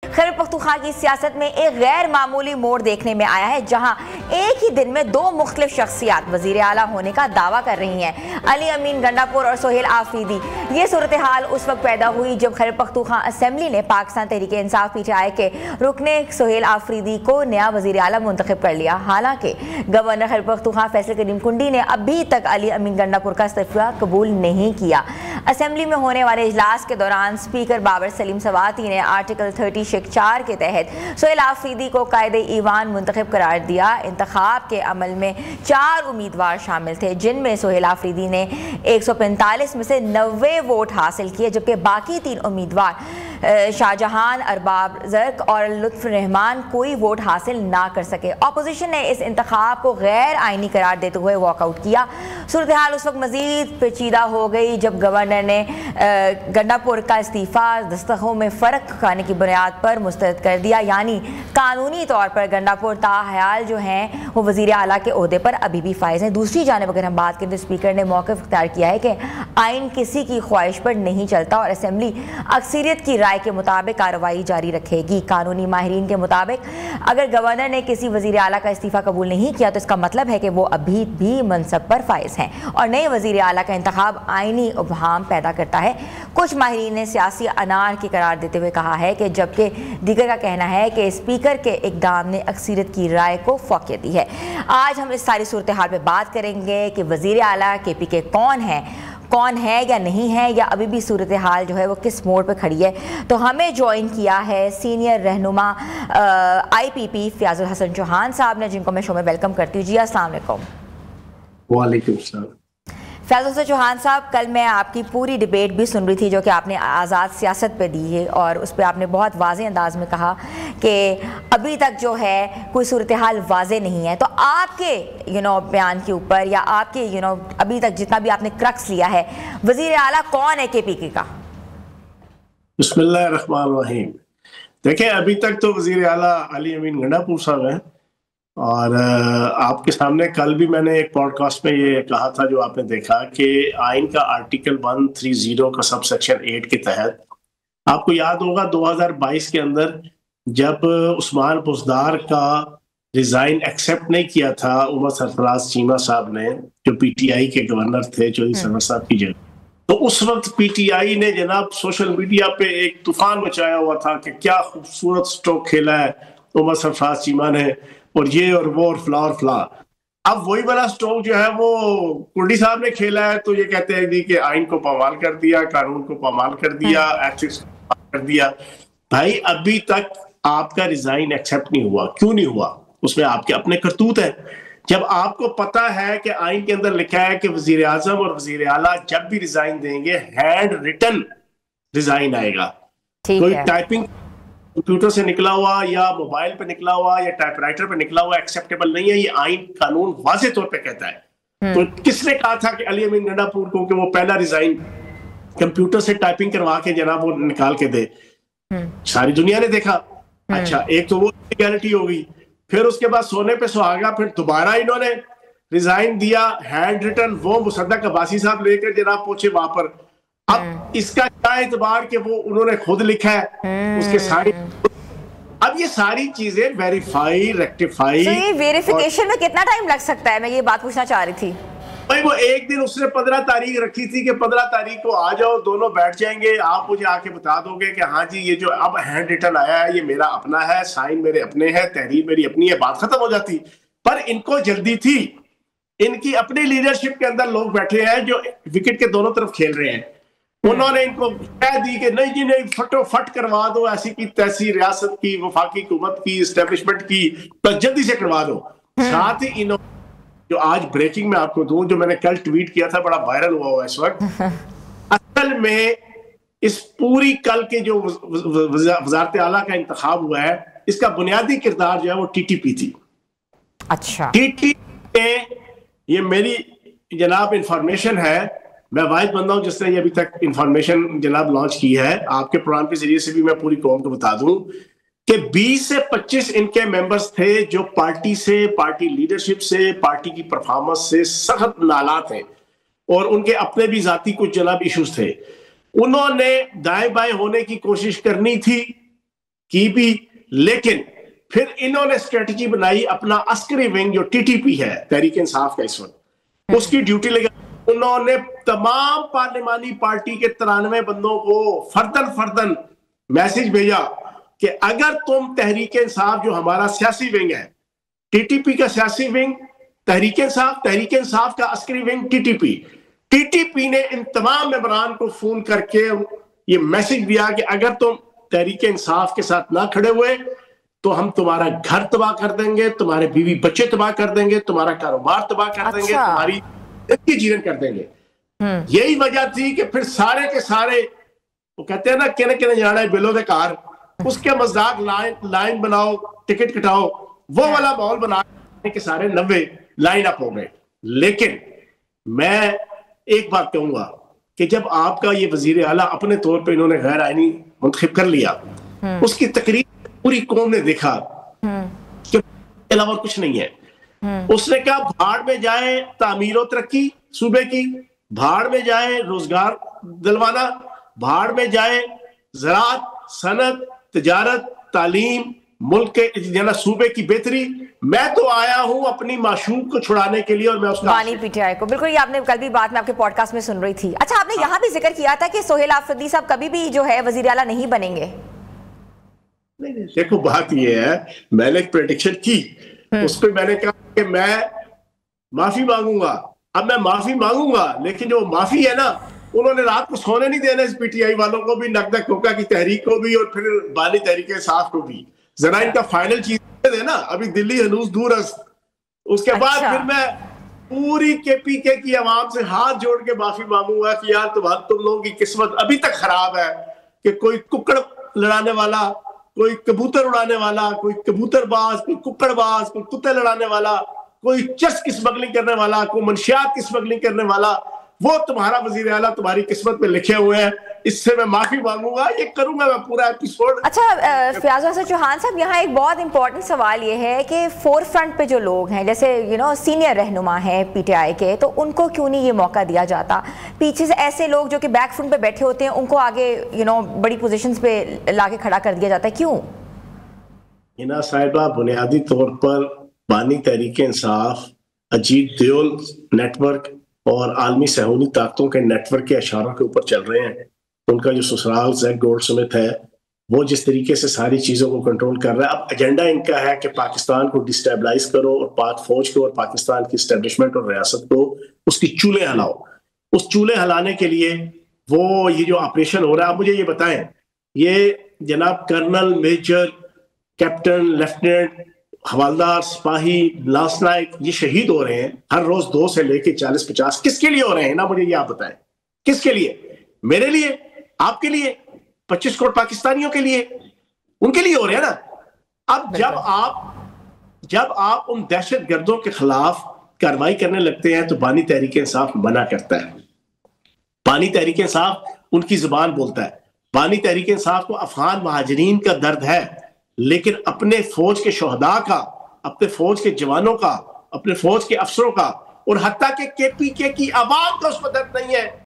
खैबर पख्तूनख्वा की सियासत में एक गैर मामूली मोड़ देखने में आया है, जहां एक ही दिन में दो मुख्तलिफ शख्सियात वजीर आला होने का दावा कर रही हैं। अली अमीन गंडापुर और सोहेल आफरीदी। ये सूरत हाल उस वक्त पैदा हुई जब खैबर पख्तूनख्वा असेंबली ने पाकिस्तान तहरीक इंसाफ PTI के रुकने सोहेल आफरीदी को नया वजीर आला मुंतखब कर लिया। हालांकि गवर्नर खैबर पख्तूनख्वा फैसल करीम कुंडी ने अभी तक अली अमीन गंडापुर का इस्तीफा कबूल नहीं किया। असेंबली में होने वाले इजलास के दौरान स्पीकर बाबर सलीम सवाती ने आर्टिकल 30(4) के तहत सोहेल आफरीदी को कायदे ईवान मुंतखब करार दिया। इंतखाब के अमल में 4 उम्मीदवार शामिल थे, जिनमें सोहेल आफरीदी ने 145 में से 90 वोट हासिल किए, जबकि बाकी 3 उम्मीदवार शाहजहान, अरबाब ज़र्क और लुत्फ रहमान कोई वोट हासिल ना कर सके। अपोजिशन ने इस इंतखाब को गैर आइनी करार देते हुए वॉकआउट किया। सूरत हाल उस वक्त मजीद पेचीदा हो गई जब गवर्नर ने गंडापुर का इस्तीफ़ा दस्तखों में फ़र्क आने की बुनियाद पर मुस्तरद कर दिया, यानी कानूनी तौर पर गंडापुर ताहयाल जो हैं वो वज़ीर आला के ओहदे पर अभी भी फाइज हैं। दूसरी जानिब अगर हम बात करें तो स्पीकर ने मौक़िफ़ इख्तियार किया है कि आइन किसी की ख्वाहिश पर नहीं चलता और असेंबली अक्सरियत की राय के मुताबिक कार्रवाई जारी रखेगी। कानूनी माहिरीन के मुताबिक अगर गवर्नर ने किसी वज़ीर आला का इस्तीफ़ा कबूल नहीं किया तो इसका मतलब है कि वो अभी भी मनसब पर फाइज हैं और नए वज़ीर आला का इंतखाब आइनी उबहाम पैदा करता है। कुछ माहिरीन ने सियासी अनार की करार देते हुए कहा है कि जबकि दीगर का कहना है कि स्पीकर के इक़दाम ने अक्सरियत की राय को फौक़ियत दी है। आज हम इस सारी सूरत हाल पर बात करेंगे कि वज़ीर आला KPK कौन है या नहीं है, या अभी भी सूरत हाल जो है वो किस मोड़ पे खड़ी है। तो हमें ज्वाइन किया है सीनियर रहनुमा IPP फयाजुल हसन चौहान साहब ने, जिनको मैं शो में वेलकम करती हूँ। जी अस्सलाम वालेकुम। वालेकुम सलाम। फयाजुल हसन चौहान साहब, कल मैं आपकी पूरी डिबेट भी सुन रही थी जो कि आपने आज़ाद सियासत पे दी है और उस पर आपने बहुत वाज़े अंदाज में कहा कि अभी तक जो है कोई सूरत हाल वाज़े नहीं है। तो आपके बयान के ऊपर या आपके अभी तक जितना भी आपने क्रक्स लिया है, वज़ीर आला कौन है KPK का? बिस्मिल्लाहिर्रहमानिर्रहीम। देखें, अभी तक तो वज़ीर आला अली अमीन गंडापुर साहब हैं और आपके सामने कल भी मैंने एक पॉडकास्ट में ये कहा था जो आपने देखा कि आइन का आर्टिकल 130 का सब सेक्शन 8 के तहत आपको याद होगा 2022 के अंदर जब उस्मान बुज़दार का रिजाइन एक्सेप्ट नहीं किया था उमर सरफराज चीमा साहब ने, जो PTI के गवर्नर थे चौधरी सरवर साहब की जगह, तो उस वक्त PTI ने जनाब सोशल मीडिया पे एक तूफान मचाया हुआ था कि क्या खूबसूरत स्ट्रोक खेला है उमर सरफराज चीमा ने और ये और वो और फला। अब वही वाला स्ट्रोक जो है वो कुंडी साहब ने खेला है, तो ये कहते हैं जी कि आइन को पामाल कर दिया, कानून को पामाल कर दिया, एथिक्स को कर दिया। भाई अभी तक आपका रिजाइन एक्सेप्ट नहीं हुआ। क्यों नहीं हुआ? उसमें आपके अपने करतूत है। जब आपको पता है कि आइन के अंदर लिखा है कि वजीर आजम और वजीर आला जब भी रिजाइन देंगे हैंड रिटन रिजाइन आएगा, कोई टाइपिंग कंप्यूटर से निकला हुआ या मोबाइल पे निकला हुआ या टाइपराइटर पे निकला हुआ एक्सेप्टेबल नहीं है। ये आइन कानून वाज़े तौर पे कहता है। तो किसने कहा था कि अली अमीन गंडापुर को कि वो पहला रिजाइन कंप्यूटर से टाइपिंग करवा के जनाब वो निकाल के दे? सारी दुनिया ने देखा। अच्छा, एक तो वो रियलिटी हो गई, फिर उसके बाद सोने पे सुहागा, फिर दोबारा इन्होंने रिजाइन दिया हैंड रिटन, वो मुसद्दक अब्बासी साहब लेकर जनाब पहुंचे वहां पर। अब इसका क्या एतबार कि वो उन्होंने खुद लिखा है, उसके सारे अब ये सारी चीजें वेरीफाई रेक्टिफाई। तो ये वेरिफिकेशन में कितना टाइम लग सकता है? मैं ये बात पूछना चाह रही थी। भाई वो एक दिन उसने 15 तारीख रखी थी कि 15 तारीख को आ जाओ, दोनों बैठ जाएंगे, आप मुझे आके बता दोगे कि हाँ जी ये जो अब हैंड रिटन आया है ये मेरा अपना है, साइन मेरे अपने हैं, तहरीर मेरी अपनी है, बात खत्म हो जाती। पर इनको जल्दी थी, इनकी अपनी लीडरशिप के अंदर लोग बैठे हैं जो विकेट के दोनों तरफ खेल रहे हैं। उन्होंने इनको कह दी कि नहीं जी नहीं, फटोफट करवा दो, ऐसी की तैसी रियासत की, वफाकी हुकूमत की, एस्टेब्लिशमेंट की, तो जल्दी से करवा दो। साथ ही इन्होंने जो आज ब्रेकिंग में आपको दूं, जो मैंने कल ट्वीट किया था, बड़ा वायरल हुआ इस वक्त, असल में इस पूरी कल के जो वजारत आला का इंतखाब हुआ है, इसका बुनियादी किरदार जो है वो TTP थी। अच्छा, TTP ये मेरी जनाब इंफॉर्मेशन है, मैं वाहिद बंदा हूं जिसने ये अभी तक इंफॉर्मेशन जनाब लॉन्च की है। आपके प्रोग्राम के जरिए से भी मैं पूरी कौम को बता दूं कि 20 से 25 इनके मेंबर्स थे जो पार्टी से, पार्टी लीडरशिप से, पार्टी की परफॉर्मेंस से सख्त नाला थे और उनके अपने भी जाती कुछ जनाब इश्यूज थे। उन्होंने दाएं बाएं होने की कोशिश करनी थी की भी, लेकिन फिर इन्होंने स्ट्रेटजी बनाई अपना अस्करी विंग जो टीटीपी है, तहरीक इंसाफ का इस वक्त, उसकी ड्यूटी लगा। उन्होंने तमाम पार्लिमानी पार्टी के 93 बंदों को फर्दन मैसेज भेजा कि अगर तुम तहरीक इंसाफ, जो हमारा सियासी विंग है, टीटीपी का सियासी विंग तहरीक इंसाफ का अस्करी विंग टीटीपी ने इन तमाम मेंबरान को फोन करके ये मैसेज दिया कि अगर तुम तहरीक इंसाफ के साथ ना खड़े हुए तो हम तुम्हारा घर तबाह कर देंगे, तुम्हारे बीवी बच्चे तबाह कर देंगे, तुम्हारा कारोबार तबाह कर देंगे, तुम्हारी जिंदगी जीवन कर देंगे। यही वजह थी कि फिर सारे के सारे, वो कहते हैं ना, किने जाना है बिलो दे कार, उसके मजाक लाइन बनाओ, टिकट कटाओ, वो वाला माहौल बना के सारे 90 लाइन अप हो गए। लेकिन मैं एक बात कहूंगा कि जब आपका ये वजीर आला अपने तौर पे इन्होंने गैर आईनी मुंतखब कर लिया, उसकी तकरीर पूरी कौम ने देखा कि अलावा कुछ नहीं है। उसने कहा भाड़ में जाए तामीर और तरक्की सूबे की, भाड़ में जाए रोजगार दिलवाना, भाड़ में जाए ज़राअत, सनत, तिजारत, तालीम, मुल्क के जना सूबे की बेहतरी। मैं तो आया हूं अपनी माशूक को छुड़ाने के लिए और मैं उसका बानी पीटीआई को, बिल्कुल, ये आपने कल भी बात में आपके पॉडकास्ट में सुन रही थी। अच्छा, आपने यहाँ भी जिक्र किया था कि सोहेल आफरीदी साहब कभी भी जो है वजीर आला नहीं बनेंगे। नहीं, देखो बात ये है, मैंने एक प्रेडिक्शन की, उस पर मैंने कहा कि मैं माफी मांगूंगा। अब मैं माफी मांगूंगा, लेकिन जो माफी है ना, उन्होंने रात को सोने नहीं देना इस पीटीआई वालों को भी, नकदा कोका की तहरीक को भी, और फिर बानी तहरीक इंसाफ को भी। जरा इनका फाइनल चीज देना, अभी दिल्ली हनूज दूर है। उसके बाद फिर मैं पूरी केपीके की आवाम से हाथ जोड़ के माफी मांगूंगा कि यार तुम लोगों की किस्मत अभी तक खराब है कि कोई कुक्कड़ लड़ाने वाला, कोई कबूतर उड़ाने वाला, कोई कबूतरबाज, कोई कुक्कड़बाज, कोई कुत्ते लड़ाने वाला, कोई चस की स्मगलिंग करने वाला, कोई मंशियात की स्मगलिंग करने वाला, वो तुम्हारा वजीर आला तुम्हारी किस्मत में लिखे हुए हैं। इससे मैं माफी मांगूंगा, ये करूंगा मैं पूरा एपिसोड। अच्छा, फयाज हसन चौहान साहब, यहाँ एक बहुत इंपॉर्टेंट सवाल ये है कि फोर फ्रंट पे जो लोग हैं, जैसे सीनियर रहनुमा हैं पीटीआई के, तो उनको क्यों नहीं ये मौका दिया जाता? पीछे से ऐसे लोग जो कि बैक फ्रंट पे बैठे होते हैं, उनको आगे बड़ी पोजीशंस पे लाके खड़ा कर दिया जाता है, क्यों? हिना साहिबा, बुनियादी तौर पर बानी तहरीक इंसाफ, अजीत दोयल नेटवर्क और आलमी सहूनी ताकतों के नेटवर्क के इशारों के ऊपर चल रहे हैं। उनका जो ससुराल जैक गोल्डस्मिथ है, वो जिस तरीके से सारी चीज़ों को कंट्रोल कर रहा है, अब एजेंडा इनका है कि पाकिस्तान को डिस्टेबलाइज करो और पाक फौज को और पाकिस्तान की एस्टेब्लिशमेंट और रियासत को उसकी चूल्हे हिलाओ। उस चूल्हे हिलाने के लिए वो ये जो ऑपरेशन हो रहा है, आप मुझे ये बताएं, ये जनाब colonel, major, captain, lieutenant, havildar, सिपाही, लांस नायक, ये शहीद हो रहे हैं हर रोज 2 से लेके 40-50। किसके लिए हो रहे हैं ना, मुझे ये आप बताएं, किसके लिए? मेरे लिए, आपके लिए, 25 करोड़ पाकिस्तानियों के लिए, उनके लिए हो रहे हैं ना। अब जब आप उन दहशत गर्दों के खिलाफ कार्रवाई करने लगते हैं तो बानी तहरीक इंसाफ मना करता है। बानी तहरीक इंसाफ उनकी जुबान बोलता है। बानी तहरीक इंसाफ को अफगान महाजरीन का दर्द है, लेकिन अपने फौज के शोहदा का, अपने फौज के जवानों का, अपने फौज के अफसरों का, और हत्ता के केपीके की आवाम का उस पर दर्द नहीं है